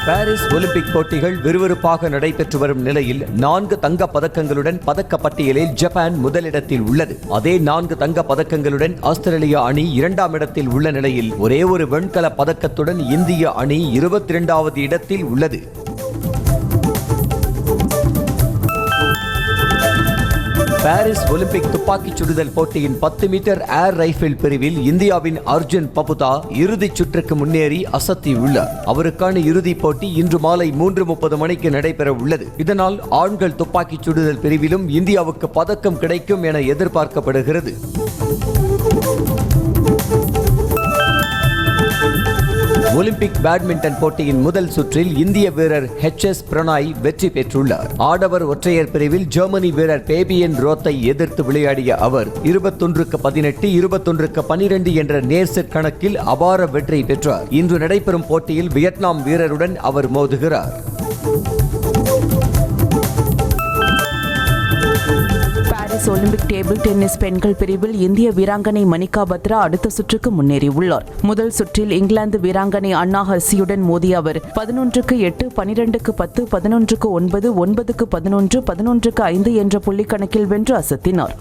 Paris Olympic போட்டிகள் விறுவிறுப்பாக நடைபெற்று வரும் நிலையில் 4 தங்க பதக்கங்களுடன் பதக்க பட்டியலில் ஜப்பான் முதலிடத்தில் உள்ளது. அதே 4 தங்க பதக்கங்களுடன் ஆஸ்திரேலியா அணி 2ஆம் இடத்தில் உள்ள நிலையில் ஒரே ஒரு வெண்கல பதக்கத்துடன் இந்திய அணி 22வது இடத்தில் உள்ளது. பாரிஸ் ஒலிம்பிக் துப்பாக்கிச் சுடுதல் போட்டியின் 10 மீட்டர் ஏர் ரைபிள் பிரிவில் இந்தியாவின் அர்ஜுன் பபுதா இறுதிச் சுற்றுக்கு முன்னேறி அசத்தியுள்ளார். அவருக்கான இறுதிப் போட்டி இன்று மாலை 3:30 மணிக்கு நடைபெற உள்ளது. இதனால் ஆண்கள் துப்பாக்கிச் சுடுதல் பிரிவிலும் இந்தியாவுக்கு பதக்கம் கிடைக்கும் என எதிர்பார்க்கப்படுகிறது. ஒலிம்பிக் பேட்மிண்டன் போட்டியின் முதல் சுற்றில் இந்திய வீரர் HS பிரணாய் வெற்றி பெற்றுள்ளார். ஆடவர் ஒற்றையர் பிரிவில் ஜெர்மனி வீரர் பேபியன் ரோத்தை எதிர்த்து விளையாடிய அவர் 21-18, 21-12 என்ற நேர் செட் கணக்கில் அபார வெற்றி பெற்றார். இன்று நடைபெறும் போட்டியில் வியட்நாம் வீரருடன் அவர் மோதுகிறார். ஒலிம்பிக் டேபிள் டென்னிஸ் பெண்கள் பிரிவில் இந்திய வீராங்கனை மணிகா பத்ரா அடுத்த சுற்றுக்கு முன்னேறியுள்ளார். முதல் சுற்றில் இங்கிலாந்து வீராங்கனை அன்னா ஹர்சியுடன் மோதிய அவர் 11-8, 12-10, 11-9, 9-11, 11-5 என்ற புள்ளிக்கணக்கில் வென்று அசத்தினார்.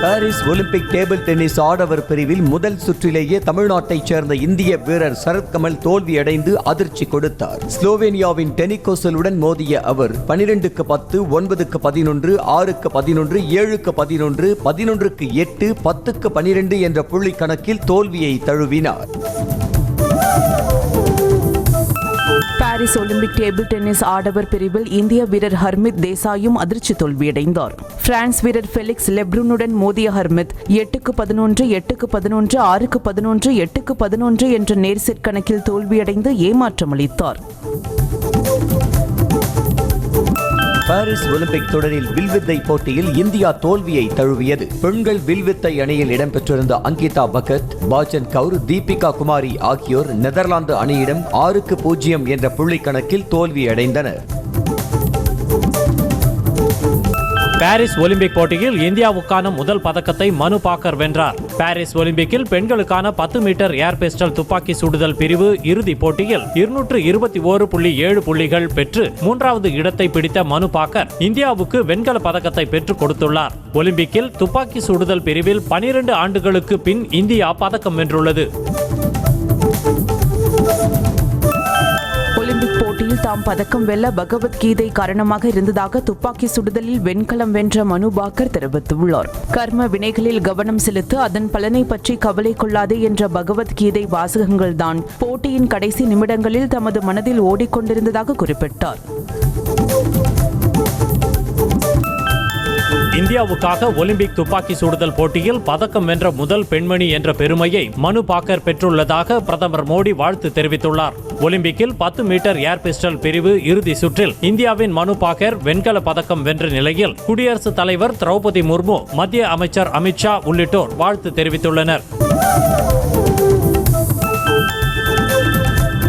பாரிஸ் ஒலிம்பிக் டேபிள் டென்னிஸ் ஆடவர் பிரிவில் முதல் சுற்றிலேயே தமிழ்நாட்டைச் சேர்ந்த இந்திய வீரர் சரத்கமல் தோல்வியடைந்து அதிர்ச்சி கொடுத்தார். ஸ்லோவேனியாவின் டெனிகோசலுடன் மோதிய அவர் 12-10, 9-11, 6-11, 7-11, 11-8, 10-12 என்ற புள்ளி கணக்கில் தோல்வியை தழுவினார். பாரிஸ் ஒலிம்பிக் டேபிள் டென்னிஸ் ஆடவர் பிரிவில் இந்திய வீரர் ஹர்மித் தேசாயும் அதிர்ச்சி தோல்வியடைந்தார். பிரான்ஸ் வீரர் ஃபெலிக்ஸ் லெப்ரூனுடன் மோதிய ஹர்மித் 8-11, 8-11, 6-11, 8-11 என்ற நேர் செட் கணக்கில் தோல்வியடைந்து ஏமாற்றமளித்தார். பாரிஸ் ஒலிம்பிக் தொடரில் வில்வித்தை போட்டியில் இந்தியா தோல்வியை தழுவியது. பெண்கள் வில்வித்தை அணியில் இடம்பெற்றிருந்த அங்கிதா பகத், பாஜன் கவுர், தீபிகா குமாரி ஆகியோர் நெதர்லாந்து அணியிடம் 6-0 என்ற புள்ளி கணக்கில் தோல்வியடைந்தனர். பாரிஸ் ஒலிம்பிக் போட்டியில் இந்தியாவுக்கான முதல் பதக்கத்தை மனு பாக்கர் வென்றார். பாரிஸ் ஒலிம்பிக்கில் பெண்களுக்கான 10 மீட்டர் ஏர் பிஸ்டல் துப்பாக்கி சுடுதல் பிரிவு இறுதிப் போட்டியில் 221.7 புள்ளிகள் பெற்று 3வது இடத்தை பிடித்த மனு பாக்கர் இந்தியாவுக்கு வெண்கல பதக்கத்தை பெற்றுக் கொடுத்துள்ளார். ஒலிம்பிக்கில் துப்பாக்கி சுடுதல் பிரிவில் 12 ஆண்டுகளுக்கு பின் இந்தியா பதக்கம் வென்றுள்ளது. ஒலிம்பிக் போட்டியில் தாம் பதக்கம் வெல்ல பகவத்கீதை காரணமாக இருந்ததாக துப்பாக்கி சுடுதலில் வெண்கலம் வென்ற மனு பாக்கர் தெரிவித்துள்ளார். கர்ம வினைகளில் கவனம் செலுத்து, அதன் பலனை பற்றி கவலை கொள்ளாதே என்ற பகவத்கீதை வாசகங்கள்தான் போட்டியின் கடைசி நிமிடங்களில் தமது மனதில் ஓடிக்கொண்டிருந்ததாக குறிப்பிட்டார். இந்தியாவுக்காக ஒலிம்பிக் துப்பாக்கி சுடுதல் போட்டியில் பதக்கம் வென்ற முதல் பெண்மணி என்ற பெருமையை மனு பாக்கர் பெற்றுள்ளதாக பிரதமர் மோடி வாழ்த்து தெரிவித்துள்ளார். ஒலிம்பிக்கில் 10 மீட்டர் ஏர் பிஸ்டல் பிரிவு இறுதி சுற்றில் இந்தியாவின் மனு பாக்கர் வெண்கல பதக்கம் வென்ற நிலையில் குடியரசுத் தலைவர் திரௌபதி முர்மு, மத்திய அமைச்சர் அமித்ஷா உள்ளிட்டோர் வாழ்த்து தெரிவித்துள்ளனர்.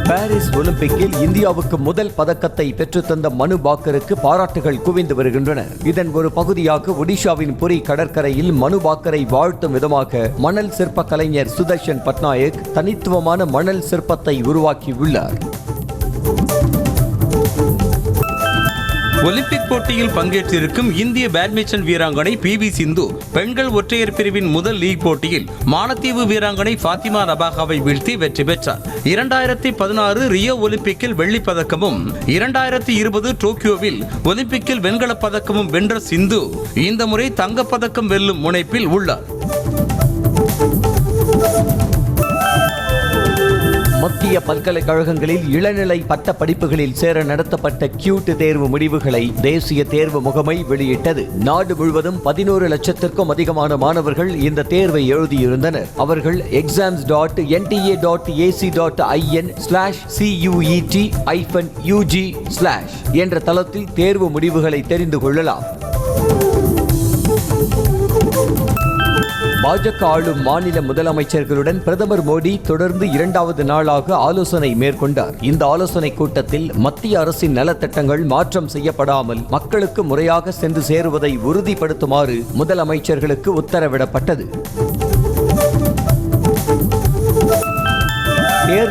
பாரிஸ் ஒலிம்பிக்கில் இந்தியாவுக்கு முதல் பதக்கத்தை பெற்றுத்தந்த மனு பாக்கருக்கு பாராட்டுகள் குவிந்து வருகின்றன. இதன் ஒரு பகுதியாக ஒடிஷாவின் புரி கடற்கரையில் மனு பாக்கரை வாழ்த்தும் விதமாக மணல் சிற்ப கலைஞர் சுதர்ஷன் பட்நாயக் தனித்துவமான மணல் சிற்பத்தை உருவாக்கியுள்ளார். ஒலிம்பிக் போட்டியில் பங்கேற்றிருக்கும் இந்திய பேட்மிண்டன் வீராங்கனை PV சிந்து பெண்கள் ஒற்றையர் பிரிவின் முதல் லீக் போட்டியில் மாலத்தீவு வீராங்கனை ஃபாத்திமா ரபாகாவை வீழ்த்தி வெற்றி பெற்றார். 2016 ரியோ ஒலிம்பிக்கில் வெள்ளிப் பதக்கமும் 2020 டோக்கியோவில் ஒலிம்பிக்கில் வெண்கலப் பதக்கமும் வென்ற சிந்து இந்த முறை தங்கப்பதக்கம் வெல்லும் முனைப்பில் உள்ளார். மத்திய பல்கலைக்கழகங்களில் இளநிலை பட்ட படிப்புகளில் சேர நடத்தப்பட்ட கியூட் தேர்வு முடிவுகளை தேசிய தேர்வு முகமை வெளியிட்டது. நாடு முழுவதும் 11 லட்சத்திற்கும் அதிகமான மாணவர்கள் இந்த தேர்வை எழுதியிருந்தனர். அவர்கள் exams.nta.in/CUET-UG/ என்ற தளத்தில் தேர்வு முடிவுகளை தெரிந்து கொள்ளலாம். பாஜக ஆளும் மாநில முதலமைச்சர்களுடன் பிரதமர் மோடி தொடர்ந்து 2வது நாளாக ஆலோசனை மேற்கொண்டார். இந்த ஆலோசனை கூட்டத்தில் மத்திய அரசின் நலத்திட்டங்கள் மாற்றம் செய்யப்படாமல் மக்களுக்கு முறையாக சென்று சேருவதை உறுதிப்படுத்துமாறு முதலமைச்சர்களுக்கு உத்தரவிடப்பட்டது.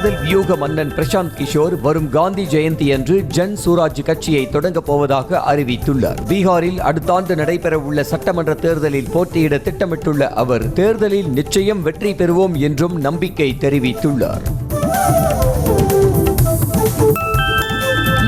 தேர்தல் வியூக மன்னன் பிரசாந்த் கிஷோர் வரும் காந்தி ஜெயந்தி அன்று ஜன் சூராஜ் கட்சியை தொடங்கப் போவதாக அறிவித்துள்ளார். பீகாரில் அடுத்த ஆண்டு நடைபெறவுள்ள சட்டமன்ற தேர்தலில் போட்டியிட திட்டமிட்டுள்ள அவர் தேர்தலில் நிச்சயம் வெற்றி பெறுவோம் என்றும் நம்பிக்கை தெரிவித்துள்ளார்.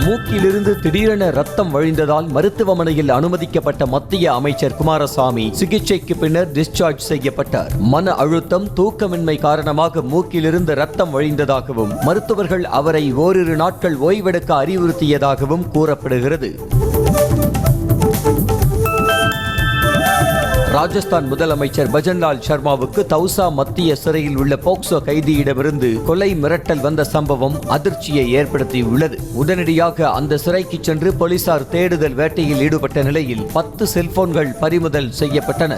மூக்கிலிருந்து திடீரென ரத்தம் வழிந்ததால் மருத்துவமனையில் அனுமதிக்கப்பட்ட மத்திய அமைச்சர் குமாரசாமி சிகிச்சைக்கு பின்னர் டிஸ்சார்ஜ் செய்யப்பட்டார். மன அழுத்தம், தூக்கமின்மை காரணமாக மூக்கிலிருந்து ரத்தம் வழிந்ததாகவும் மருத்துவர்கள் அவரை ஓரிரு நாட்கள் ஓய்வெடுக்க அறிவுறுத்தியதாகவும் கூறப்படுகிறது. ராஜஸ்தான் முதலமைச்சர் பஜன்லால் சர்மாவுக்கு தௌசா மத்திய சிறையில் உள்ள போக்சோ கைதியிடமிருந்து கொலை மிரட்டல் வந்த சம்பவம் அதிர்ச்சியை ஏற்படுத்தியுள்ளது. உடனடியாக அந்த சிறைக்கு சென்று போலீசார் தேடுதல் வேட்டையில் ஈடுபட்ட நிலையில் 10 செல்போன்கள் பறிமுதல் செய்யப்பட்டன.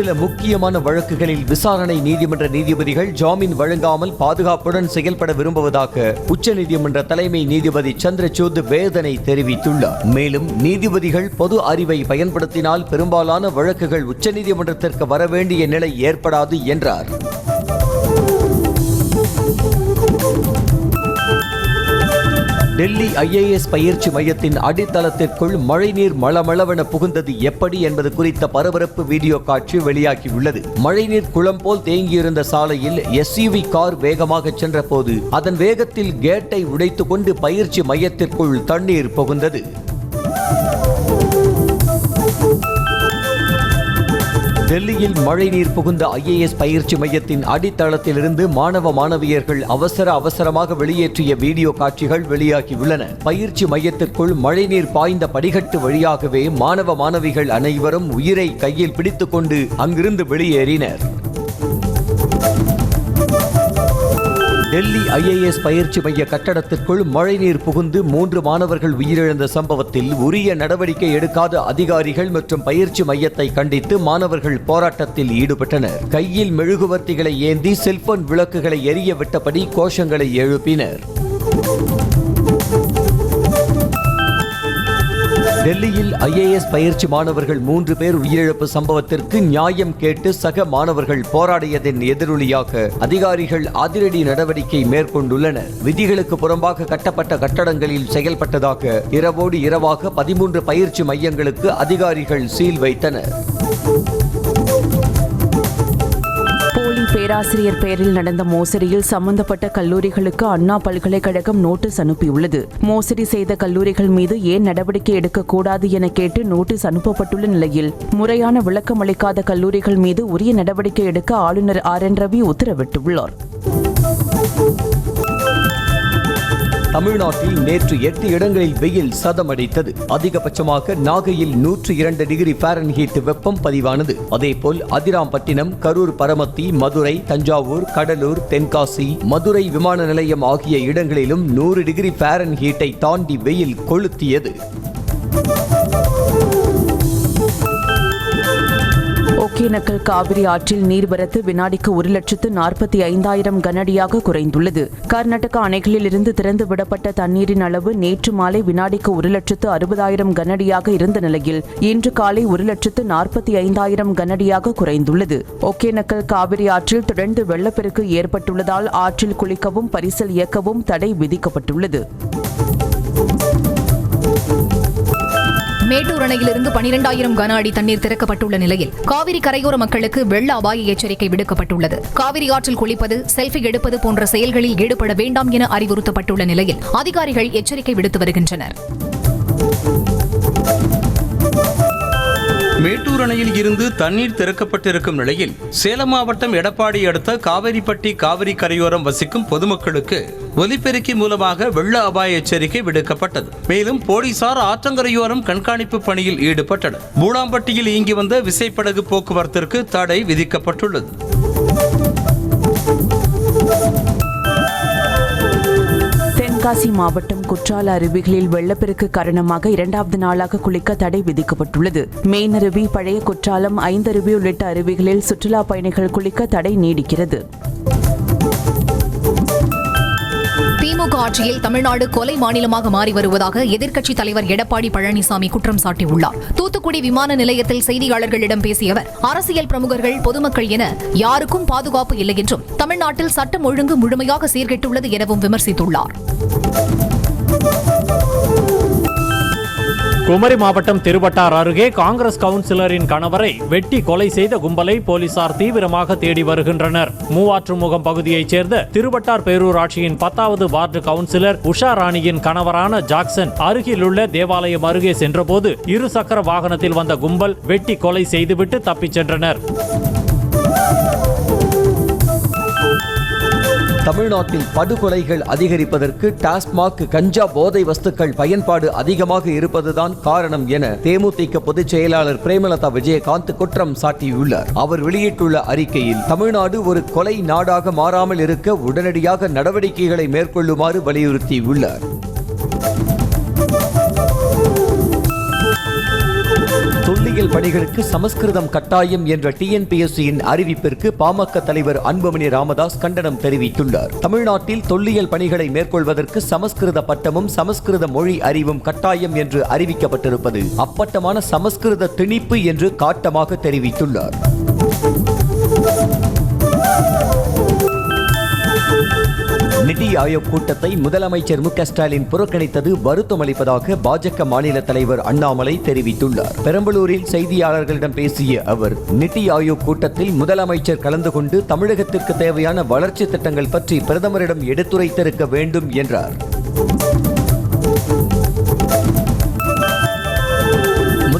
சில முக்கியமான வழக்குகளில் விசாரணை நீதிமன்ற நீதிபதிகள் ஜாமீன் வழங்காமல் பாதுகாப்புடன் செயல்பட விரும்புவதாக உச்சநீதிமன்ற தலைமை நீதிபதி சந்திரசூட் வேதனை தெரிவித்துள்ளார். மேலும் நீதிபதிகள் பொது அறிவை பயன்படுத்தினால் பெரும்பாலான வழக்குகள் உச்சநீதிமன்றத்திற்கு வர வேண்டிய நிலை ஏற்படாது என்றார். டெல்லி IAS பயிற்சி மையத்தின் அடித்தளத்திற்குள் மழைநீர் மளமளவென புகுந்தது எப்படி என்பது குறித்த பரபரப்பு வீடியோ காட்சி வெளியாகியுள்ளது. மழைநீர் குளம் போல் தேங்கியிருந்த சாலையில் SUV கார் வேகமாக சென்றபோது அதன் வேகத்தில் கேட்டை உடைத்துக் கொண்டு பயிற்சி மையத்திற்குள் தண்ணீர் புகுந்தது. டெல்லியில் மழைநீர் புகுந்த IAS பயிற்சி மையத்தின் அடித்தளத்திலிருந்து மாணவ மாணவியர்கள் அவசரமாக வெளியேற்றிய வீடியோ காட்சிகள் வெளியாகியுள்ளன. பயிற்சி மையத்திற்குள் மழைநீர் பாய்ந்த படிக்கட்டு வழியாகவே மாணவ மாணவிகள் அனைவரும் உயிரை கையில் பிடித்துக் கொண்டு அங்கிருந்து வெளியேறினர். டெல்லி IAS பயிற்சி மைய கட்டடத்திற்குள் மழைநீர் புகுந்து 3 மாணவர்கள் உயிரிழந்த சம்பவத்தில் உரிய நடவடிக்கை எடுக்காத அதிகாரிகள் மற்றும் பயிற்சி மையத்தை கண்டித்து மாணவர்கள் போராட்டத்தில் ஈடுபட்டனர். கையில் மெழுகுவர்த்திகளை ஏந்தி செல்போன் விளக்குகளை எரிய விட்டபடி கோஷங்களை எழுப்பினர். டெல்லியில் IAS பயிற்சி மாணவர்கள் 3 பேர் உயிரிழப்பு சம்பவத்திற்கு நியாயம் கேட்டு சக மாணவர்கள் போராடியதன் எதிரொலியாக அதிகாரிகள் அதிரடி நடவடிக்கை மேற்கொண்டுள்ளனர். விதிகளுக்கு புறம்பாக கட்டப்பட்ட கட்டடங்களில் செயல்பட்டதாக இரவோடு இரவாக 13 பயிற்சி மையங்களுக்கு அதிகாரிகள் சீல் வைத்தனர். பேராசிரியர் பெயரில் நடந்த மோசடியில் சம்பந்தப்பட்ட கல்லூரிகளுக்கு அண்ணா பல்கலைக்கழகம் நோட்டீஸ் அனுப்பியுள்ளது. மோசடி செய்த கல்லூரிகள் மீது ஏன் நடவடிக்கை எடுக்கக்கூடாது என கேட்டு நோட்டீஸ் அனுப்பப்பட்டுள்ள நிலையில் முறையான விளக்கம் அளிக்காத கல்லூரிகள் மீது உரிய நடவடிக்கை எடுக்க ஆளுநர் RN ரவி உத்தரவிட்டுள்ளார். தமிழ்நாட்டில் நேற்று 8 இடங்களில் வெயில் சதமடித்தது. அதிகபட்சமாக நாகையில் 102 டிகிரி ஃபாரன்ஹீட் வெப்பம் பதிவானது. அதேபோல் அதிராம்பட்டினம், கரூர், பரமத்தி, மதுரை, தஞ்சாவூர், கடலூர், தென்காசி, மதுரை விமான நிலையம் ஆகிய இடங்களிலும் 100 டிகிரி ஃபாரன்ஹீட்டை தாண்டி வெயில் கொளுத்தியது. ஒகேனக்கல் காவிரி ஆற்றில் நீர்வரத்து வினாடிக்கு 1,45,000 கனஅடியாக குறைந்துள்ளது. கர்நாடக அணைகளில் இருந்து திறந்து விடப்பட்ட தண்ணீரின் அளவு நேற்று மாலை வினாடிக்கு 1,60,000 கனஅடியாக இருந்த நிலையில் இன்று காலை 1,45,000 கனஅடியாக குறைந்துள்ளது. ஒகேனக்கல் காவிரி ஆற்றில் தொடர்ந்து வெள்ளப்பெருக்கு ஏற்பட்டுள்ளதால் ஆற்றில் குளிக்கவும் பரிசல் இயக்கவும் தடை விதிக்கப்பட்டுள்ளது. மேட்டூர் அணையிலிருந்து 12,000 கன அடி தண்ணீர் திறக்கப்பட்டுள்ள நிலையில் காவிரி கரையோர மக்களுக்கு வெள்ள அபாய எச்சரிக்கை விடுக்கப்பட்டுள்ளது. காவிரி ஆற்றில் குளிப்பது, செல்ஃபி எடுப்பது போன்ற செயல்களில் ஈடுபட வேண்டாம் என அறிவுறுத்தப்பட்டுள்ள நிலையில் அதிகாரிகள் எச்சரிக்கை விடுத்து வருகின்றனர். மேட்டூர் அணையில் இருந்து தண்ணீர் திறக்கப்பட்டிருக்கும் நிலையில் சேலம் மாவட்டம் எடப்பாடி அடுத்த காவிரிப்பட்டி காவிரி கரையோரம் வசிக்கும் பொதுமக்களுக்கு ஒலிபெருக்கி மூலமாக வெள்ள அபாய எச்சரிக்கை விடுக்கப்பட்டது. மேலும் போலீசார் ஆற்றங்கரையோரம் கண்காணிப்பு பணியில் ஈடுபட்டனர். பூடாம்பட்டியில் இயங்கி வந்த விசைப்படகு போக்குவரத்திற்கு தடை விதிக்கப்பட்டுள்ளது. தென்காசி மாவட்டம் குற்றால அருவிகளில் வெள்ளப்பெருக்கு காரணமாக 2வது நாளாக குளிக்க தடை விதிக்கப்பட்டுள்ளது. மெயினருவி, பழைய குற்றாலம், ஐந்தருவி உள்ளிட்ட அருவிகளில் சுற்றுலா பயணிகள் குளிக்க தடை நீடிக்கிறது. திமுக ஆட்சியில் தமிழ்நாடு கொலை மாநிலமாக மாறி வருவதாக எதிர்க்கட்சித் தலைவர் எடப்பாடி பழனிசாமி குற்றம் சாட்டியுள்ளார். தூத்துக்குடி விமான நிலையத்தில் செய்தியாளர்களிடம் பேசிய அவர், அரசியல் பிரமுகர்கள், பொதுமக்கள் என யாருக்கும் பாதுகாப்பு இல்லை என்றும், தமிழ்நாட்டில் சட்டம் ஒழுங்கு முழுமையாக சீர்கெட்டுள்ளது எனவும் விமர்சித்துள்ளார். குமரி மாவட்டம் திருவட்டார் அருகே காங்கிரஸ் கவுன்சிலரின் கணவரை வெட்டி கொலை செய்த கும்பலை போலீசார் தீவிரமாக தேடி வருகின்றனர். மூவாற்றுமுகம் பகுதியைச் சேர்ந்த திருவட்டார் பேரூராட்சியின் 10வது வார்டு கவுன்சிலர் உஷா ராணியின் கணவரான ஜாக்சன் அருகிலுள்ள தேவாலயம் அருகே சென்றபோது இருசக்கர வாகனத்தில் வந்த கும்பல் வெட்டி கொலை செய்துவிட்டு தப்பிச் சென்றனர். தமிழ்நாட்டில் படுகொலைகள் அதிகரிப்பதற்கு டாஸ்மாக் கஞ்சா போதை வஸ்துக்கள் பயன்பாடு அதிகமாக இருப்பதுதான் காரணம் என தேமுதிக பொதுச் செயலாளர் பிரேமலதா விஜயகாந்த் குற்றம் சாட்டியுள்ளார். அவர் வெளியிட்டுள்ள அறிக்கையில், தமிழ்நாடு ஒரு கொலை நாடாக மாறாமல் இருக்க உடனடியாக நடவடிக்கைகளை மேற்கொள்ளுமாறு வலியுறுத்தியுள்ளார். தொல்லியல் பணிகளுக்கு சமஸ்கிருதம் கட்டாயம் என்ற டிஎன்பிஎஸ்சியின் அறிவிப்பிற்கு பாமக தலைவர் அன்புமணி ராமதாஸ் கண்டனம் தெரிவித்துள்ளார். தமிழ்நாட்டில் தொல்லியல் பணிகளை மேற்கொள்வதற்கு சமஸ்கிருத பட்டமும் சமஸ்கிருத மொழி அறிவும் கட்டாயம் என்று அறிவிக்கப்பட்டிருப்பது அப்பட்டமான சமஸ்கிருத திணிப்பு என்று காட்டமாக தெரிவித்துள்ளார். நிதி ஆயோக் கூட்டத்தை முதலமைச்சர் மு க ஸ்டாலின் புறக்கணித்தது வருத்தம் அளிப்பதாக பாஜக மாநில தலைவர் அண்ணாமலை தெரிவித்துள்ளார். பெரம்பலூரில் செய்தியாளர்களிடம் பேசிய அவர், நிதி ஆயோக் கூட்டத்தில் முதலமைச்சர் கலந்து கொண்டு தமிழகத்திற்கு தேவையான வளர்ச்சி திட்டங்கள் பற்றி பிரதமரிடம் எடுத்துரைத்திருக்க வேண்டும் என்றார்.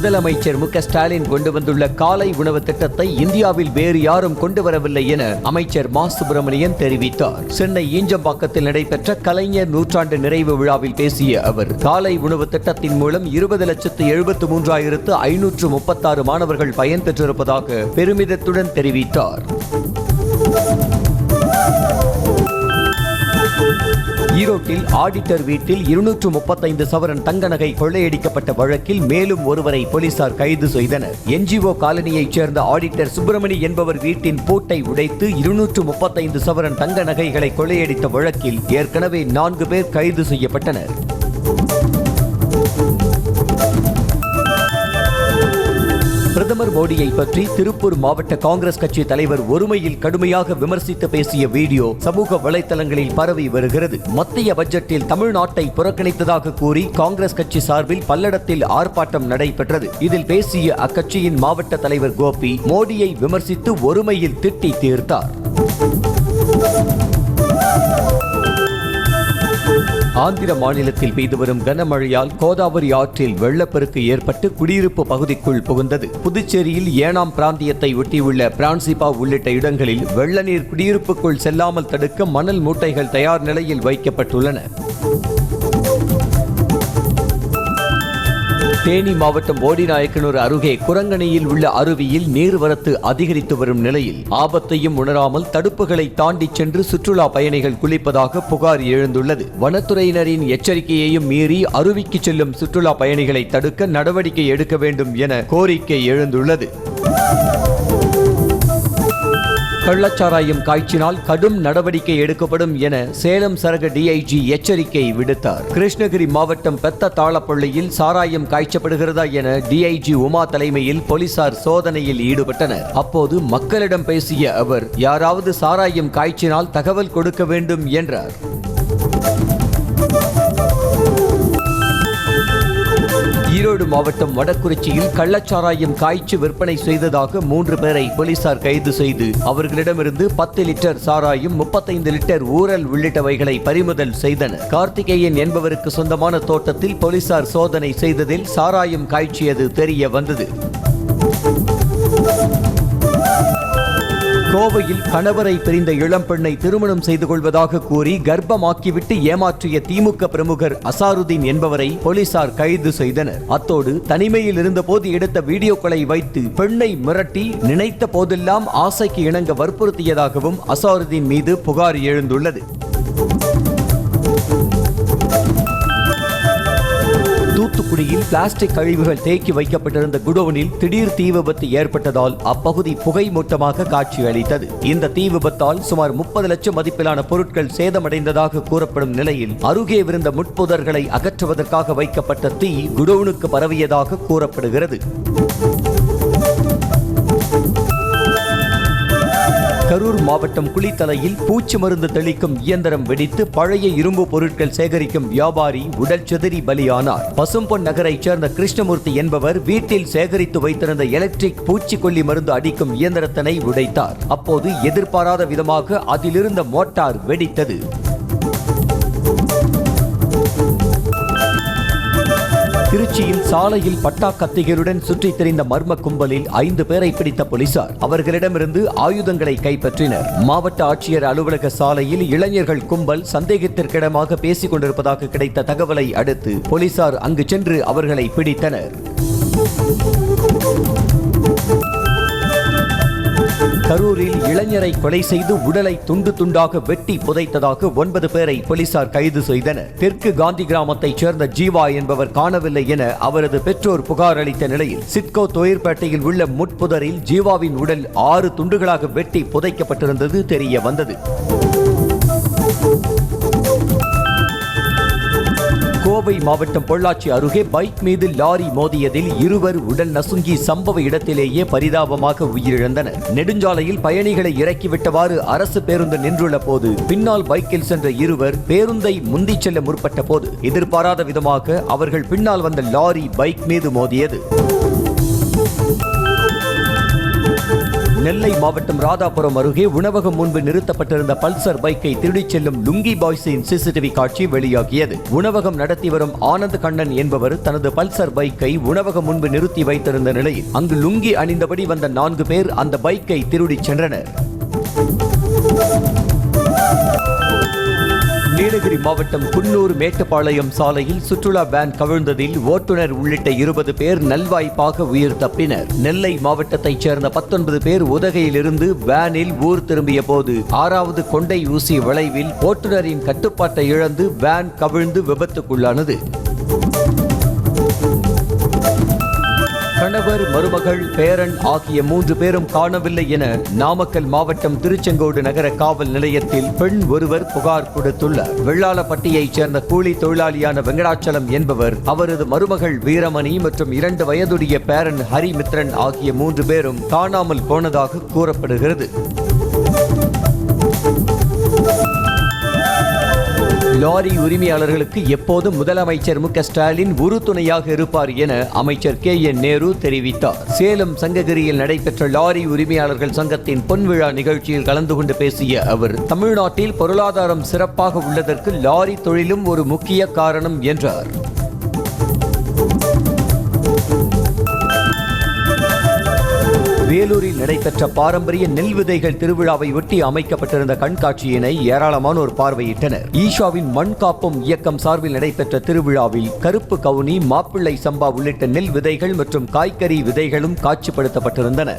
முதலமைச்சர் மு க ஸ்டாலின் கொண்டு வந்துள்ள காலை உணவு திட்டத்தை இந்தியாவில் வேறு யாரும் கொண்டு வரவில்லை என அமைச்சர் மா சுப்பிரமணியன் தெரிவித்தார். சென்னை ஈஞ்சம்பாக்கத்தில் நடைபெற்ற கலைஞர் நூற்றாண்டு நிறைவு விழாவில் பேசிய அவர், காலை உணவு திட்டத்தின் மூலம் 20,73,536 மாணவர்கள் பயன்பெற்றிருப்பதாக பெருமிதத்துடன் தெரிவித்தார். ஈரோட்டில் ஆடிட்டர் வீட்டில் 235 சவரன் தங்க நகை கொள்ளையடிக்கப்பட்ட வழக்கில் மேலும் ஒருவரை போலீசார் கைது செய்தனர். என்ஜிஓ காலனியைச் சேர்ந்த ஆடிட்டர் சுப்பிரமணி என்பவர் வீட்டின் பூட்டை உடைத்து 235 சவரன் தங்க நகைகளை கொள்ளையடித்த வழக்கில் ஏற்கனவே 4 பேர் கைது செய்யப்பட்டனர். பிரதமர் மோடியை பற்றி திருப்பூர் மாவட்ட காங்கிரஸ் கட்சி தலைவர் ஒருமையில் கடுமையாக விமர்சித்து பேசிய வீடியோ சமூக வலைதளங்களில் பரவி வருகிறது. மத்திய பட்ஜெட்டில் தமிழ்நாட்டை புறக்கணித்ததாக கூறி காங்கிரஸ் கட்சி சார்பில் பல்லடத்தில் ஆர்ப்பாட்டம் நடைபெற்றது. இதில் பேசிய அக்கட்சியின் மாவட்ட தலைவர் கோபி மோடியை விமர்சித்து ஒருமையில் திட்டி தீர்த்தார். ஆந்திர மாநிலத்தில் பெய்து வரும் கனமழையால் கோதாவரி ஆற்றில் வெள்ளப்பெருக்கு ஏற்பட்டு குடியிருப்பு பகுதிக்குள் புகுந்தது. புதுச்சேரியில் ஏனாம் பிராந்தியத்தை ஒட்டியுள்ள பிரான்சிபா உள்ளிட்ட இடங்களில் வெள்ள நீர் குடியிருப்புக்குள் செல்லாமல் தடுக்க மணல் மூட்டைகள் தயார் நிலையில் வைக்கப்பட்டுள்ளன. தேனி மாவட்டம் போடிநாயக்கனூர் அருகே குரங்கணியில் உள்ள அருவியில் நீர்வரத்து அதிகரித்து வரும் நிலையில் ஆபத்தையும் உணராமல் தடுப்புகளை தாண்டி சென்று சுற்றுலா பயணிகள் குளிப்பதாக புகார் எழுந்துள்ளது. வனத்துறையினரின் எச்சரிக்கையையும் மீறி அருவிக்கு செல்லும் சுற்றுலா பயணிகளை தடுக்க நடவடிக்கை எடுக்க வேண்டும் என கோரிக்கை எழுந்துள்ளது. கள்ளச்சாராயம் காய்ச்சினால் கடும் நடவடிக்கை எடுக்கப்படும் என சேலம் சரக டிஐஜி எச்சரிக்கை விடுத்தார். கிருஷ்ணகிரி மாவட்டம் பெத்த தாளப்பள்ளியில் சாராயம் காய்ச்சப்படுகிறதா என டிஐஜி உமா தலைமையில் போலீசார் சோதனையில் ஈடுபட்டனர். அப்போது மக்களிடம் பேசிய அவர், யாராவது சாராயம் காய்ச்சினால் தகவல் கொடுக்க வேண்டும் என்றார். ஈரோடு மாவட்டம் வடக்குறிச்சியில் கள்ளச்சாராயம் காய்ச்சி விற்பனை செய்ததாக 3 பேரை போலீசார் கைது செய்து அவர்களிடமிருந்து 10 லிட்டர் சாராயம், 35 லிட்டர் ஊரல் உள்ளிட்டவைகளை பறிமுதல் செய்தனர். கார்த்திகேயன் என்பவருக்கு சொந்தமான தோட்டத்தில் போலீசார் சோதனை செய்ததில் சாராயம் காய்ச்சியது தெரிய வந்தது. கோவையில் கணவரை பிரிந்த இளம்பெண்ணை திருமணம் செய்து கொள்வதாக கூறி கர்ப்பமாக்கிவிட்டு ஏமாற்றிய திமுக பிரமுகர் அசாருதீன் என்பவரை போலீசார் கைது செய்தனர். அத்தோடு தனிமையில் இருந்தபோது எடுத்த வீடியோக்களை வைத்து பெண்ணை மிரட்டி நினைத்த போதெல்லாம் ஆசைக்கு இணங்க வற்புறுத்தியதாகவும் அசாருதீன் மீது புகார் எழுந்துள்ளது. தூத்துக்குடி தூத்துக்குடியில் பிளாஸ்டிக் கழிவுகள் தேக்கி வைக்கப்பட்டிருந்த குடோனில் திடீர் தீ விபத்து ஏற்பட்டதால் அப்பகுதி புகை மூட்டமாக காட்சியளித்தது. இந்த தீ விபத்தால் சுமார் 30 லட்சம் மதிப்பிலான பொருட்கள் சேதமடைந்ததாக கூறப்படும் நிலையில் அருகே இருந்த முட்புதர்களை அகற்றுவதற்காக வைக்கப்பட்ட தீ குடோனுக்கு பரவியதாக கூறப்படுகிறது. கரூர் மாவட்டம் குளித்தலையில் பூச்சி மருந்து தெளிக்கும் இயந்திரம் வெடித்து பழைய இரும்பு பொருட்கள் சேகரிக்கும் வியாபாரி உடல் சிதறி பலியானார். பசும்பொன் நகரைச் சேர்ந்த கிருஷ்ணமூர்த்தி என்பவர் வீட்டில் சேகரித்து வைத்திருந்த எலக்ட்ரிக் பூச்சிக்கொல்லி மருந்து அடிக்கும் இயந்திரத்தினை உடைத்தார். அப்போது எதிர்பாராத விதமாக அதிலிருந்த மோட்டார் வெடித்தது. திருச்சியில் சாலையில் பட்டா கத்திகளுடன் சுற்றித் திரிந்த மர்ம கும்பலில் 5 பேரை பிடித்த போலீசார் அவர்களிடமிருந்து ஆயுதங்களை கைப்பற்றினர். மாவட்ட ஆட்சியர் அலுவலக சாலையில் இளைஞர்கள் கும்பல் சந்தேகத்திற்கிடமாக பேசிக் கொண்டிருப்பதாக கிடைத்த தகவலை அடுத்து போலீசார் அங்கு சென்று அவர்களை பிடித்தனர். கரூரில் இளைஞரை கொலை செய்து உடலை துண்டு துண்டாக வெட்டி புதைத்ததாக 9 பேரை போலீசார் கைது செய்தனர். தெற்கு காந்தி கிராமத்தைச் சேர்ந்த ஜீவா என்பவர் காணவில்லை என அவரது பெற்றோர் புகார் அளித்த நிலையில் சிட்கோ தொழிற்பேட்டையில் உள்ள முட்புதரில் ஜீவாவின் உடல் 6 துண்டுகளாக வெட்டி புதைக்கப்பட்டிருந்தது தெரிய வந்தது. கோவை மாவட்டம் பொள்ளாச்சி அருகே பைக் மீது லாரி மோதியதில் 2 உடல் நசுங்கி சம்பவ இடத்திலேயே பரிதாபமாக உயிரிழந்தனர். நெடுஞ்சாலையில் பயணிகளை இறக்கிவிட்டவாறு அரசு பேருந்து நின்றுள்ள போது பின்னால் பைக்கில் சென்ற 2 பேருந்தை முந்திச் செல்ல முற்பட்ட போது எதிர்பாராத விதமாக அவர்கள் பின்னால் வந்த லாரி பைக் மீது மோதியது. நெல்லை மாவட்டம் ராதாபுரம் அருகே உணவகம் முன்பு நிறுத்தப்பட்டிருந்த பல்சர் பைக்கை திருடிச் செல்லும் லுங்கி பாய்ஸின் சிசிடிவி காட்சி வெளியாகியது. உணவகம் நடத்தி வரும் ஆனந்த் கண்ணன் என்பவர் தனது பல்சர் பைக்கை உணவகம் முன்பு நிறுத்தி வைத்திருந்த நிலையில் அங்கு லுங்கி அணிந்தபடி வந்த 4 பேர் அந்த பைக்கை திருடிச் சென்றனர். நீலகிரி மாவட்டம் குன்னூர் மேட்டுப்பாளையம் சாலையில் சுற்றுலா வேன் கவிழ்ந்ததில் ஓட்டுநர் உள்ளிட்ட 20 பேர் நல்வாய்ப்பாக உயிர் தப்பினர். நெல்லை மாவட்டத்தைச் சேர்ந்த 19 பேர் உதகையிலிருந்து வேனில் ஊர் திரும்பிய போது 6வது கொண்டை ஊசி வளைவில் ஓட்டுநரின் கட்டுப்பாட்டை இழந்து வேன் கவிழ்ந்து விபத்துக்குள்ளானது. கணவர், மருமகள், பேரன் ஆகிய 3 பேரும் காணவில்லை என நாமக்கல் மாவட்டம் திருச்செங்கோடு நகர காவல் நிலையத்தில் பெண் ஒருவர் புகார் கொடுத்துள்ளார். வெள்ளாளப்பட்டியைச் சேர்ந்த கூலி தொழிலாளியான வெங்கடாச்சலம் என்பவர் அவரது மருமகள் வீரமணி மற்றும் 2 வயதுடைய பேரன் ஹரிமித்ரன் ஆகிய 3 பேரும் காணாமல் போனதாக கூறப்படுகிறது. லாரி உரிமையாளர்களுக்கு எப்போதும் முதலமைச்சர் மு.க. ஸ்டாலின் உறுதுணையாக இருப்பார் என அமைச்சர் கே.என். நேரு தெரிவித்தார். சேலம் சங்ககிரியில் நடைபெற்ற லாரி உரிமையாளர்கள் சங்கத்தின் பொன்விழா நிகழ்ச்சியில் கலந்து கொண்டு பேசிய அவர், தமிழ்நாட்டில் பொருளாதாரம் சிறப்பாக உள்ளதற்கு லாரி தொழிலும் ஒரு முக்கிய காரணம் என்றார். வேலூரில் நடைபெற்ற பாரம்பரிய நெல் விதைகள் திருவிழாவை ஒட்டி அமைக்கப்பட்டிருந்த கண்காட்சியினை ஏராளமானோர் பார்வையிட்டனர். ஈஷாவின் மண் காப்பும் இயக்கம் சார்பில் நடைபெற்ற திருவிழாவில் கருப்பு கவுனி, மாப்பிள்ளை சம்பா உள்ளிட்ட நெல் விதைகள் மற்றும் காய்கறி விதைகளும் காட்சிப்படுத்தப்பட்டிருந்தன.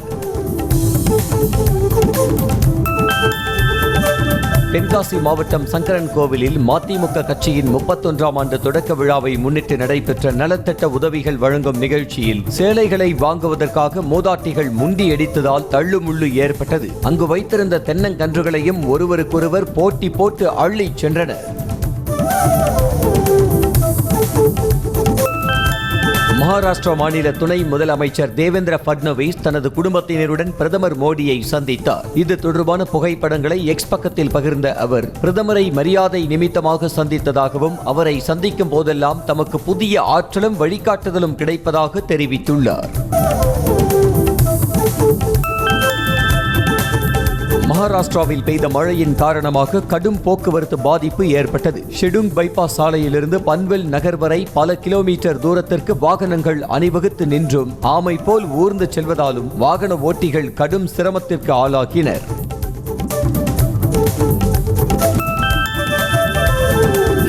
தென்காசி மாவட்டம் சங்கரன் கோவிலில் மதிமுக கட்சியின் 31ஆம் ஆண்டு தொடக்க விழாவை முன்னிட்டு நடைபெற்ற நலத்திட்ட உதவிகள் வழங்கும் நிகழ்ச்சியில் சேலைகளை வாங்குவதற்காக மூதாட்டிகள் முண்டியடித்ததால் தள்ளுமுள்ளு ஏற்பட்டது. அங்கு வைத்திருந்த தென்னங்கன்றுகளையும் ஒருவருக்கொருவர் போட்டி போட்டு அள்ளிச் சென்றனர். மகாராஷ்டிரா மாநில துணை முதலமைச்சர் தேவேந்திர பட்னவிஸ் தனது குடும்பத்தினருடன் பிரதமர் மோடியை சந்தித்தார். இது தொடர்பான புகைப்படங்களை எக்ஸ் பக்கத்தில் பகிர்ந்த அவர், பிரதமரை மரியாதை நிமித்தமாக சந்தித்ததாகவும் அவரை சந்திக்கும் போதெல்லாம் தமக்கு புதிய ஆற்றலும் வழிகாட்டுதலும் கிடைப்பதாக தெரிவித்துள்ளார். மகாராஷ்டிராவில் பெய்த மழையின் காரணமாக கடும் போக்குவரத்து பாதிப்பு ஏற்பட்டது. ஷெடுங் பைபாஸ் சாலையிலிருந்து பன்வெல் நகர் வரை பல கிலோமீட்டர் தூரத்திற்கு வாகனங்கள் அணிவகுத்து நின்றும் ஆமை போல் ஊர்ந்து செல்வதாலும் வாகன ஓட்டிகள் கடும் சிரமத்திற்கு ஆளாகினர்.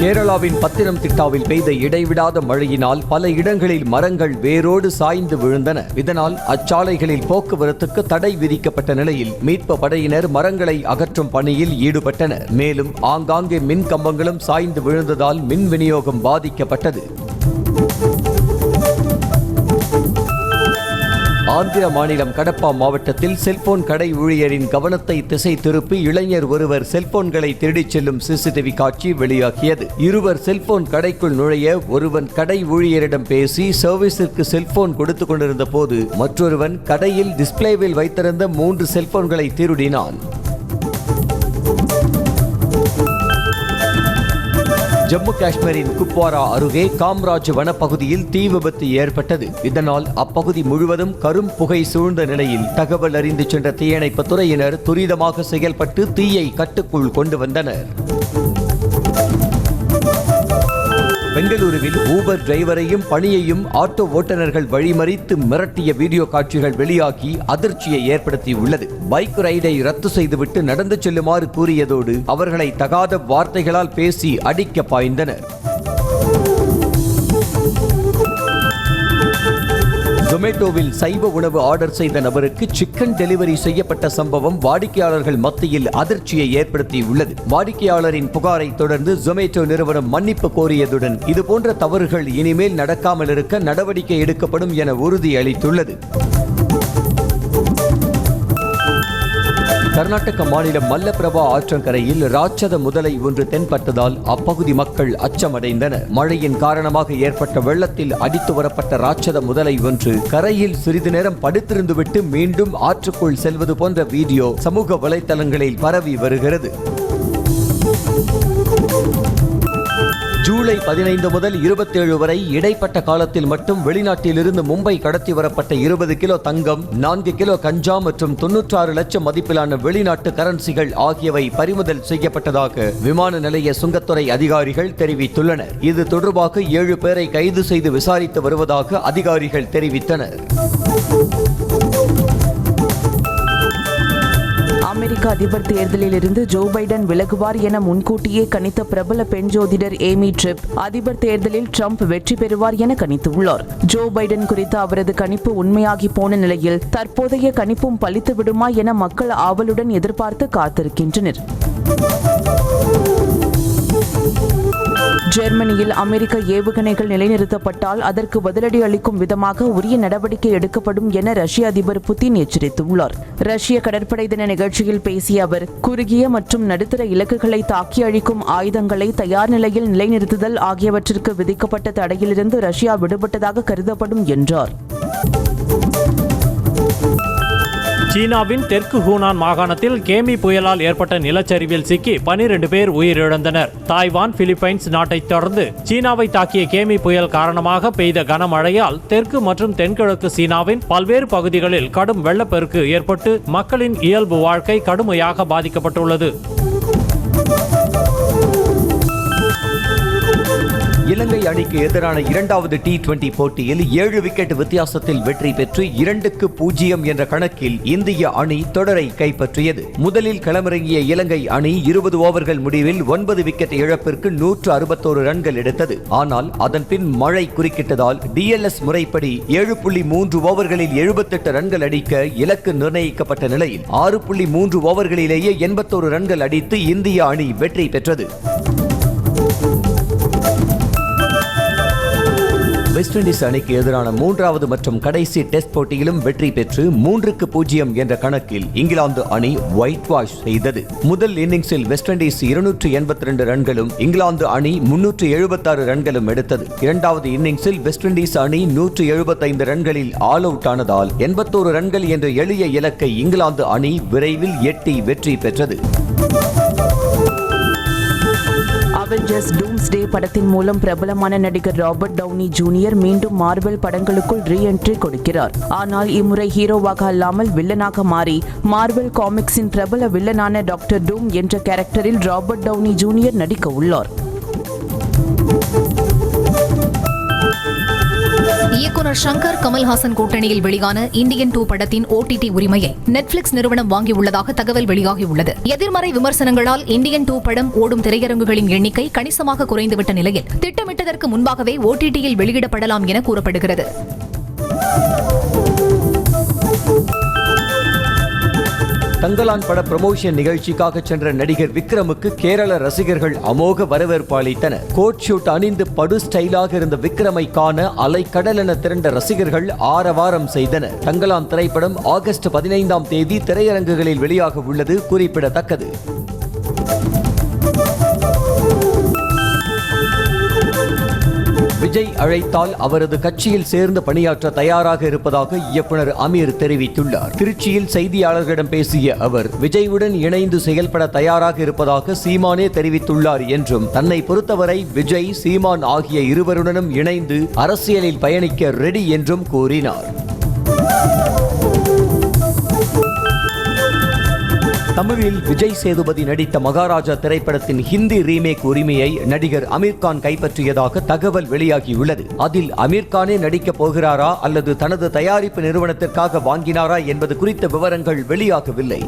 கேரளாவின் பத்தினம்திட்டாவில் பெய்த இடைவிடாத மழையினால் பல இடங்களில் மரங்கள் வேரோடு சாய்ந்து விழுந்தன. இதனால் அச்சாலைகளில் போக்குவரத்துக்கு தடை விதிக்கப்பட்ட நிலையில் மீட்பு படையினர் மரங்களை அகற்றும் பணியில் ஈடுபட்டனர். மேலும் ஆங்காங்கே மின் கம்பங்களும் சாய்ந்து விழுந்ததால் மின் விநியோகம் பாதிக்கப்பட்டது. ஆந்திர மாநிலம் கடப்பா மாவட்டத்தில் செல்போன் கடை ஊழியரின் கவனத்தை திசை திருப்பி இளைஞர் ஒருவர் செல்போன்களை திருடிச் செல்லும் சிசிடிவி காட்சி வெளியாகியது. இருவர் செல்போன் கடைக்குள் நுழைய ஒருவன் கடை ஊழியரிடம் பேசி சர்வீஸிற்கு செல்போன் கொடுத்து கொண்டிருந்த போது மற்றொருவன் கடையில் டிஸ்பிளேவில் வைத்திருந்த 3 செல்போன்களை திருடினான். ஜம்மு காஷ்மீரின் குப்வாரா அருகே காம்ராஜ் வனப்பகுதியில் தீ விபத்து ஏற்பட்டது. இதனால் அப்பகுதி முழுவதும் கரும் புகை சூழ்ந்த நிலையில் தகவல் அறிந்து சென்ற தீயணைப்பு துறையினர் துரிதமாக செயல்பட்டு தீயை கட்டுக்குள் கொண்டு வந்தனர். பெங்களூருவில் ஊபர் டிரைவரையும் பணியையும் ஆட்டோ ஓட்டுநர்கள் வழிமறித்து மிரட்டிய வீடியோ காட்சிகள் வெளியாகி அதிர்ச்சியை ஏற்படுத்தியுள்ளது. பைக் ரைடை ரத்து செய்துவிட்டு நடந்து செல்லுமாறு கூறியதோடு அவர்களை தகாத வார்த்தைகளால் பேசி அடிக்க பாய்ந்தனர். ஜொமேட்டோவில் சைவ உணவு ஆர்டர் செய்த நபருக்கு சிக்கன் டெலிவரி செய்யப்பட்ட சம்பவம் வாடிக்கையாளர்கள் மத்தியில் அதிர்ச்சியை ஏற்படுத்தியுள்ளது. வாடிக்கையாளரின் புகாரை தொடர்ந்து ஜொமேட்டோ நிறுவனம் மன்னிப்பு கோரியதுடன் இதுபோன்ற தவறுகள் இனிமேல் நடக்காமல் இருக்க நடவடிக்கை எடுக்கப்படும் என உறுதியளித்துள்ளது. கர்நாடக மாநிலம் மல்லபிரபா ஆற்றங்கரையில் ராட்சத முதலை ஒன்று தென்பட்டதால் அப்பகுதி மக்கள் அச்சமடைந்தனர். மழையின் காரணமாக ஏற்பட்ட வெள்ளத்தில் அடித்து வரப்பட்ட ராட்சத முதலை ஒன்று கரையில் சிறிது நேரம் படுத்திருந்துவிட்டு மீண்டும் ஆற்றுக்குள் செல்வது போன்ற வீடியோ சமூக வலைதளங்களில் பரவி வருகிறது. ஜூலை 15 முதல் 27 வரை இடைப்பட்ட காலத்தில் மட்டும் வெளிநாட்டிலிருந்து மும்பை கடத்தி வரப்பட்ட 20 கிலோ தங்கம், 4 கிலோ கஞ்சா மற்றும் 96 லட்சம் மதிப்பிலான வெளிநாட்டு கரன்சிகள் ஆகியவை பறிமுதல் செய்யப்பட்டதாக விமான நிலைய சுங்கத்துறை அதிகாரிகள் தெரிவித்துள்ளனர். இது தொடர்பாக 7 பேரை கைது செய்து விசாரித்து வருவதாக அதிகாரிகள் தெரிவித்தனர். அமெரிக்க அதிபர் தேர்தலில் இருந்து ஜோ பைடன் விலகுவார் என முன்கூட்டியே கணித்த பிரபல பெண் ஜோதிடர் ஏமி ட்ரிப் அதிபர் தேர்தலில் ட்ரம்ப் வெற்றி பெறுவார் என கணித்துள்ளார். ஜோ பைடன் குறித்த அவரது கணிப்பு உண்மையாகி போன நிலையில் தற்போதைய கணிப்பும் பலித்து விடுமா என மக்கள் ஆவலுடன் எதிர்பார்த்து காத்திருக்கின்றனர். ஜெர்மனியில் அமெரிக்க ஏவுகணைகள் நிலைநிறுத்தப்பட்டால் அதற்கு பதிலடி அளிக்கும் விதமாக உரிய நடவடிக்கை எடுக்கப்படும் என ரஷ்ய அதிபர் புதின் எச்சரித்துள்ளார். ரஷ்ய கடற்படை தின நிகழ்ச்சியில் பேசிய அவர், குறுகிய மற்றும் நடுத்தர இலக்குகளை தாக்கி அழிக்கும் ஆயுதங்களை தயார் நிலையில் நிலைநிறுத்துதல் ஆகியவற்றிற்கு விதிக்கப்பட்ட தடையிலிருந்து ரஷ்யா விடுபட்டதாக கருதப்படும் என்றார். சீனாவின் தெற்கு ஹூனான் மாகாணத்தில் கேமி புயலால் ஏற்பட்ட நிலச்சரிவில் சிக்கி 12 பேர் உயிரிழந்தனர். தாய்வான், பிலிப்பைன்ஸ் நாட்டைத் தொடர்ந்து சீனாவை தாக்கிய கேமி புயல் காரணமாக பெய்த கனமழையால் தெற்கு மற்றும் தென்கிழக்கு சீனாவின் பல்வேறு பகுதிகளில் கடும் வெள்ளப்பெருக்கு ஏற்பட்டு மக்களின் இயல்பு வாழ்க்கை கடுமையாக பாதிக்கப்பட்டுள்ளது. இலங்கை அணிக்கு எதிரான 2வது T20 போட்டியில் 7 விக்கெட் வித்தியாசத்தில் வெற்றி பெற்று 2-0 என்ற கணக்கில் இந்திய அணி தொடரை கைப்பற்றியது. முதலில் களமிறங்கிய இலங்கை அணி 20 ஓவர்கள் முடிவில் 9 விக்கெட் இழப்பிற்கு 161 ரன்கள் எடுத்தது. ஆனால் அதன் பின் மழை குறுக்கிட்டதால் DLS முறைப்படி 7.3 ஓவர்களில் 78 ரன்கள் அடிக்க இலக்கு நிர்ணயிக்கப்பட்ட நிலையில் 6.3 ஓவர்களிலேயே 81 ரன்கள் அடித்து இந்திய அணி வெற்றி பெற்றது. வெஸ்ட் இண்டீஸ் அணிக்கு எதிரான 3வது மற்றும் கடைசி டெஸ்ட் போட்டியிலும் வெற்றி பெற்று 3-0 என்ற கணக்கில் இங்கிலாந்து அணி ஒயிட் வாஷ் செய்தது. முதல் இன்னிங்ஸில் வெஸ்ட் இண்டீஸ் 282 ரன்களும் இங்கிலாந்து அணி 376 ரன்களும் எடுத்தது. 2வது இன்னிங்ஸில் வெஸ்ட் இண்டீஸ் அணி 175 ரன்களில் ஆல் அவுட் ஆனதால் 81 ரன்கள் என்ற எளிய இலக்கை இங்கிலாந்து அணி விரைவில் எட்டி வெற்றி பெற்றது. அவெஞ்சர்ஸ் டூம்ஸ்டே படத்தின் மூலம் பிரபலமான நடிகர் ராபர்ட் டவுனி ஜூனியர் மீண்டும் மார்வெல் படங்களுக்குள் ரீஎன்ட்ரி கொடுக்கிறார். ஆனால் இம்முறை ஹீரோவாக அல்லாமல் வில்லனாக மாறி மார்வெல் காமிக்ஸின் பிரபல வில்லனான டாக்டர் டூம் என்ற கேரக்டரில் ராபர்ட் டவுனி ஜூனியர் நடிக்க உள்ளார். இயக்குனர் ஷங்கர் கமல்ஹாசன் கூட்டணியில் வெளியான இந்தியன் 2 படத்தின் OTT உரிமையை நெட்ஃபிளிக்ஸ் நிறுவனம் வாங்கியுள்ளதாக தகவல் வெளியாகியுள்ளது. எதிர்மறை விமர்சனங்களால் இந்தியன் 2 படம் ஓடும் திரையரங்குகளின் எண்ணிக்கை கணிசமாக குறைந்துவிட்ட நிலையில் திட்டமிட்டதற்கு முன்பாகவே OTT-யில் வெளியிடப்படலாம் என கூறப்படுகிறது. தங்கலான் பட ப்ரமோஷன் நிகழ்ச்சிக்காக சென்ற நடிகர் விக்ரமுக்கு கேரள ரசிகர்கள் அமோக வரவேற்பு அளித்தனர். கோட் ஷூட் அணிந்து படு ஸ்டைலாக இருந்த விக்ரமை காண அலைக்கடலென திரண்ட ரசிகர்கள் ஆரவாரம் செய்தனர். தங்கலான் திரைப்படம் ஆகஸ்ட் 15ஆம் தேதி திரையரங்குகளில் வெளியாக உள்ளது குறிப்பிடத்தக்கது. விஜய் அழைத்தால் அவரது கட்சியில் சேர்ந்து பணியாற்ற தயாராக இருப்பதாக இயக்குனர் அமீர் தெரிவித்துள்ளார். திருச்சியில் செய்தியாளர்களிடம் பேசிய அவர், விஜயுடன் இணைந்து செயல்பட தயாராக இருப்பதாக சீமானே தெரிவித்துள்ளார் என்றும், தன்னை பொறுத்தவரை விஜய், சீமான் ஆகிய இருவருடனும் இணைந்து அரசியலில் பயணிக்க ரெடி என்றும் கூறினார். தமிழில் விஜய் சேதுபதி நடித்த மகாராஜா திரைப்படத்தின் ஹிந்தி ரீமேக் உரிமையை நடிகர் அமீர்கான் கைப்பற்றியதாக தகவல் வெளியாகியுள்ளது. அதில் அமீர்கானே நடிக்கப் போகிறாரா அல்லது தனது தயாரிப்பு நிறுவனத்திற்காக வாங்கினாரா என்பது குறித்த விவரங்கள் வெளியாகவில்லை.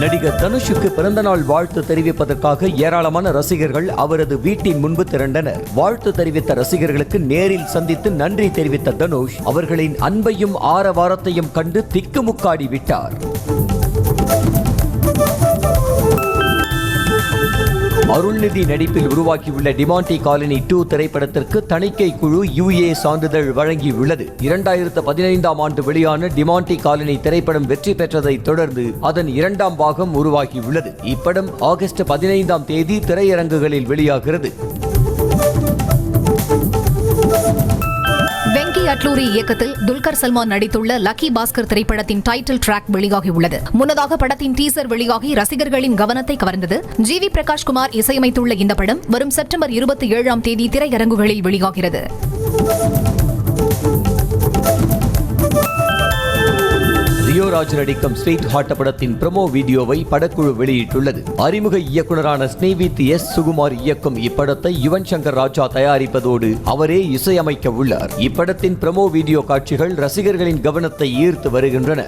நடிகர் தனுஷுக்கு பிறந்தநாள் வாழ்த்து தெரிவிப்பதற்காக ஏராளமான ரசிகர்கள் அவரது வீட்டின் முன்பு திரண்டனர். வாழ்த்து தெரிவித்த ரசிகர்களுக்கு நேரில் சந்தித்து நன்றி தெரிவித்த தனுஷ் அவர்களின் அன்பையும் ஆரவாரத்தையும் கண்டு திக்குமுக்காடி விட்டார். அருள்நிதி நடிப்பில் உருவாக்கியுள்ள டிமாண்டி காலனி 2 திரைப்படத்திற்கு தணிக்கை குழு UA சான்றிதழ் வழங்கியுள்ளது. 2015ஆம் ஆண்டு வெளியான டிமாண்டி காலனி திரைப்படம் வெற்றி பெற்றதை தொடர்ந்து அதன் 2ஆம் பாகம் உருவாகியுள்ளது. இப்படம் ஆகஸ்ட் 15ஆம் தேதி திரையரங்குகளில் வெளியாகிறது. வெங்கி அட்லூரி இயக்கத்தில் துல்கர் சல்மான் நடித்துள்ள லக்கி பாஸ்கர் திரைப்படத்தின் டைட்டில் டிராக் வெளியாகியுள்ளது. முன்னதாக படத்தின் டீசர் வெளியாகி ரசிகர்களின் கவனத்தை கவர்ந்தது. GV பிரகாஷ்குமார் இசையமைத்துள்ள இந்த படம் வரும் செப்டம்பர் 27ஆம் தேதி திரையரங்குகளில் வெளியாகிறது. லியோராஜ் நடிக்கும் ஸ்வீட் ஹார்ட் படத்தின் ப்ரோமோ வீடியோவை படக்குழு வெளியிட்டுள்ளது. அறிமுக இயக்குனரான ஸ்னேவித் எஸ் சுகுமார் இயக்கும் இப்படத்தை யுவன் சங்கர் ராஜா தயாரிப்பதோடு அவரே இசையமைக்க உள்ளார். இப்படத்தின் ப்ரோமோ வீடியோ காட்சிகள் ரசிகர்களின் கவனத்தை ஈர்த்து வருகின்றன.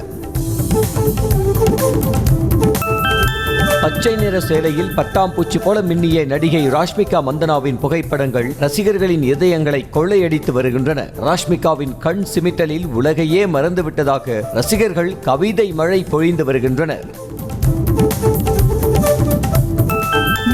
பச்சை நிற சேலையில் பட்டாம்பூச்சி போல மின்னிய நடிகை ராஷ்மிகா மந்தனாவின் புகைப்படங்கள் ரசிகர்களின் இதயங்களை கொள்ளையடித்து வருகின்றன. ராஷ்மிகாவின் கண் சிமிட்டலில் உலகையே மறந்துவிட்டதாக ரசிகர்கள் கவிதை மழை பொழிந்து வருகின்றனர்.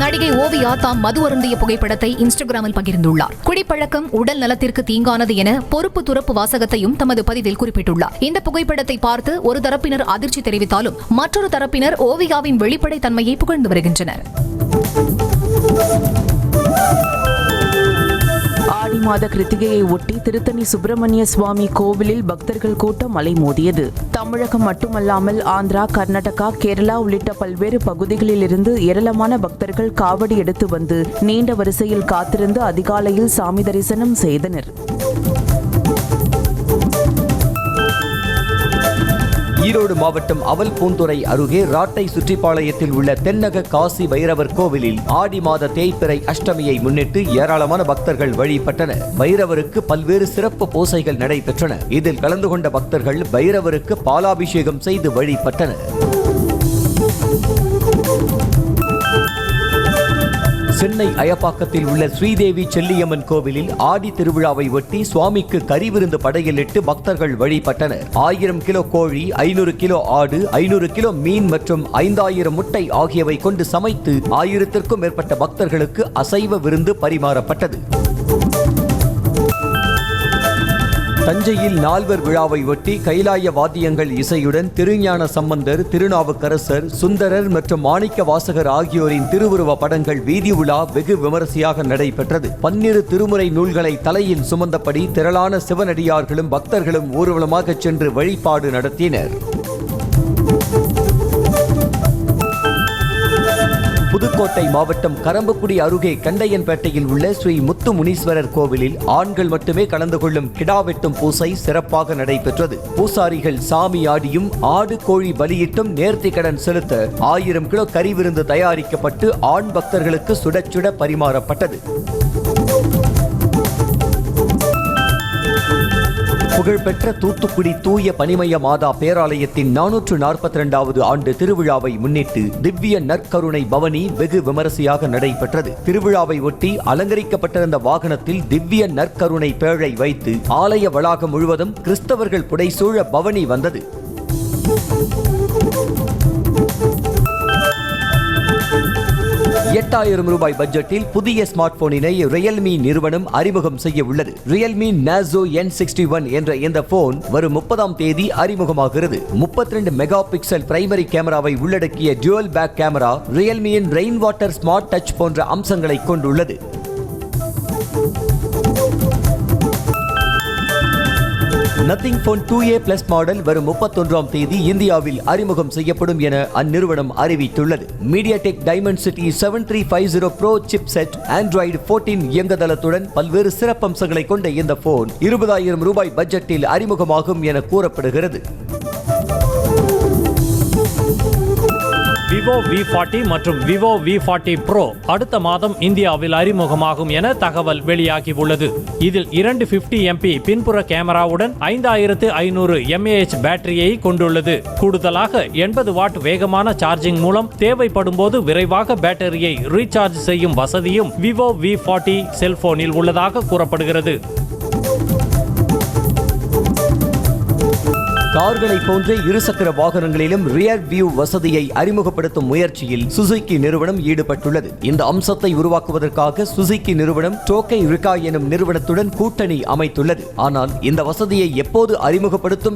நடிகை ஓவியா தாம் மது அருந்திய புகைப்படத்தை இன்ஸ்டாகிராமில் பகிர்ந்துள்ளார். குடிப்பழக்கம் உடல் நலத்திற்கு தீங்கானது என பொறுப்பு துறப்பு வாசகத்தையும் தமது பதிவில் குறிப்பிட்டுள்ளார். இந்த புகைப்படத்தை பார்த்து ஒரு தரப்பினர் அதிர்ச்சி தெரிவித்தாலும் மற்றொரு தரப்பினர் ஓவியாவின் வெளிப்படை தன்மையை புகழ்ந்து வருகின்றனர். ஆடி மாத கிருத்திகையை ஒட்டி திருத்தணி சுப்பிரமணிய சுவாமி கோவிலில் பக்தர்கள் கூட்டம் அலைமோதியது. தமிழகம் மட்டுமல்லாமல் ஆந்திரா, கர்நாடகா, கேரளா உள்ளிட்ட பல்வேறு பகுதிகளில் இருந்து ஏராளமான பக்தர்கள் காவடி எடுத்து வந்து நீண்ட வரிசையில் காத்திருந்து அதிகாலையில் சாமி தரிசனம் செய்தனர். ஈரோடு மாவட்டம் அவல்பூந்துறை அருகே ராட்டை சுற்றிப்பாளையத்தில் உள்ள தென்னக காசி பைரவர் கோவிலில் ஆடி மாத தேய்பிறை அஷ்டமியை முன்னிட்டு ஏராளமான பக்தர்கள் வழிபட்டனர். பைரவருக்கு பல்வேறு சிறப்பு பூசைகள் நடைபெற்றன. இதில் கலந்து கொண்ட பக்தர்கள் பைரவருக்கு பாலாபிஷேகம் செய்து வழிபட்டனர். சென்னை அயப்பாக்கத்தில் உள்ள ஸ்ரீதேவி செல்லியம்மன் கோவிலில் ஆடி திருவிழாவை ஒட்டி சுவாமிக்கு கறிவிருந்து படையலிட்டு பக்தர்கள் வழிபட்டனர். 1000 கிலோ கோழி, 500 கிலோ ஆடு, 500 கிலோ மீன் மற்றும் 5000 முட்டை ஆகியவை கொண்டு சமைத்து 1000த்திற்கும் மேற்பட்ட பக்தர்களுக்கு அசைவ விருந்து பரிமாறப்பட்டது. தஞ்சையில் நால்வர் விழாவை ஒட்டி கைலாய வாத்தியங்கள் இசையுடன் திருஞான சம்பந்தர், திருநாவுக்கரசர், சுந்தரர் மற்றும் மாணிக்க வாசகர் ஆகியோரின் திருவுருவ படங்கள் வீதி உலா வெகு விமரிசையாக நடைபெற்றது. 12 திருமுறை நூல்களை தலையில் சுமந்தபடி திரளான சிவனடியார்களும் பக்தர்களும் ஊர்வலமாக சென்று வழிபாடு நடத்தினர். புதுக்கோட்டை மாவட்டம் கரம்பக்குடி அருகே கண்டையன்பேட்டையில் உள்ள ஸ்ரீ முத்து முனீஸ்வரர் கோவிலில் ஆண்கள் மட்டுமே கலந்து கொள்ளும் கிடா வெட்டும் பூசை சிறப்பாக நடைபெற்றது. பூசாரிகள் சாமி ஆடியும் ஆடு கோழி பலியிட்டும் நேர்த்தி கடன் செலுத்த 1000 கிலோ கறி விருந்து தயாரிக்கப்பட்டு ஆண் பக்தர்களுக்கு சுட சுட பரிமாறப்பட்டது. புகழ்பெற்ற தூத்துக்குடி தூய பனிமய மாதா பேராலயத்தின் 442வது ஆண்டு திருவிழாவை முன்னிட்டு திவ்ய நற்கருணை பவனி வெகு விமரிசையாக நடைபெற்றது. திருவிழாவை ஒட்டி அலங்கரிக்கப்பட்டிருந்த வாகனத்தில் திவ்ய நற்கருணை பேழை வைத்து ஆலய வளாகம் முழுவதும் கிறிஸ்தவர்கள் புடைசூழ பவனி வந்தது. ₹8,000 பட்ஜெட்டில் புதிய ஸ்மார்ட் போனினை ரியல்மி நிறுவனம் அறிமுகம் செய்ய உள்ளது. ரியல்மி நாசோ N61 என்ற இந்த போன் வரும் 30ஆம் தேதி அறிமுகமாகிறது. 32 மெகா பிக்சல் பிரைமரி கேமராவை உள்ளடக்கிய டியூவல் பேக் கேமரா, ரியல்மியின் ரெயின் வாட்டர் ஸ்மார்ட் டச் போன்ற அம்சங்களை கொண்டுள்ளது. Nothing phone 2A Plus model வரும் 31ஆம் தேதி இந்தியாவில் அறிமுகம் செய்யப்படும் என அந்நிறுவனம் அறிவித்துள்ளது. MediaTek Dimensity 7350 Pro chip set, Android 14 இயங்குதளத்துடன் பல்வேறு சிறப்பம்சங்களை கொண்ட இந்த போன் ₹20,000 பட்ஜெட்டில் அறிமுகமாகும் என கூறப்படுகிறது. விவோ V40 மற்றும் விவோ V40 Pro அடுத்த மாதம் இந்தியாவில் அறிமுகமாகும் என தகவல் வெளியாகியுள்ளது. இதில் 250 MP பின்புற கேமராவுடன் 5500 mAh பேட்டரியை கொண்டுள்ளது. கூடுதலாக 80 வாட் வேகமான சார்ஜிங் மூலம் தேவைப்படும் போது விரைவாக பேட்டரியை ரீசார்ஜ் செய்யும் வசதியும் விவோ V40 செல்போனில் உள்ளதாக கூறப்படுகிறது. கார்களை போன்ற இருசக்கர வாகனங்களிலும் ரியர் வியூ வசதியை அறிமுகப்படுத்தும் முயற்சியில் சுசுகி நிறுவனம் ஈடுபட்டுள்ளது. இந்த அம்சத்தை உருவாக்குவதற்காக சுசுகி நிறுவனம் டோக்கை ரிகா எனும் நிறுவனத்துடன் கூட்டணி அமைத்துள்ளது. ஆனால் இந்த வசதியை எப்போது அறிமுகப்படுத்தும்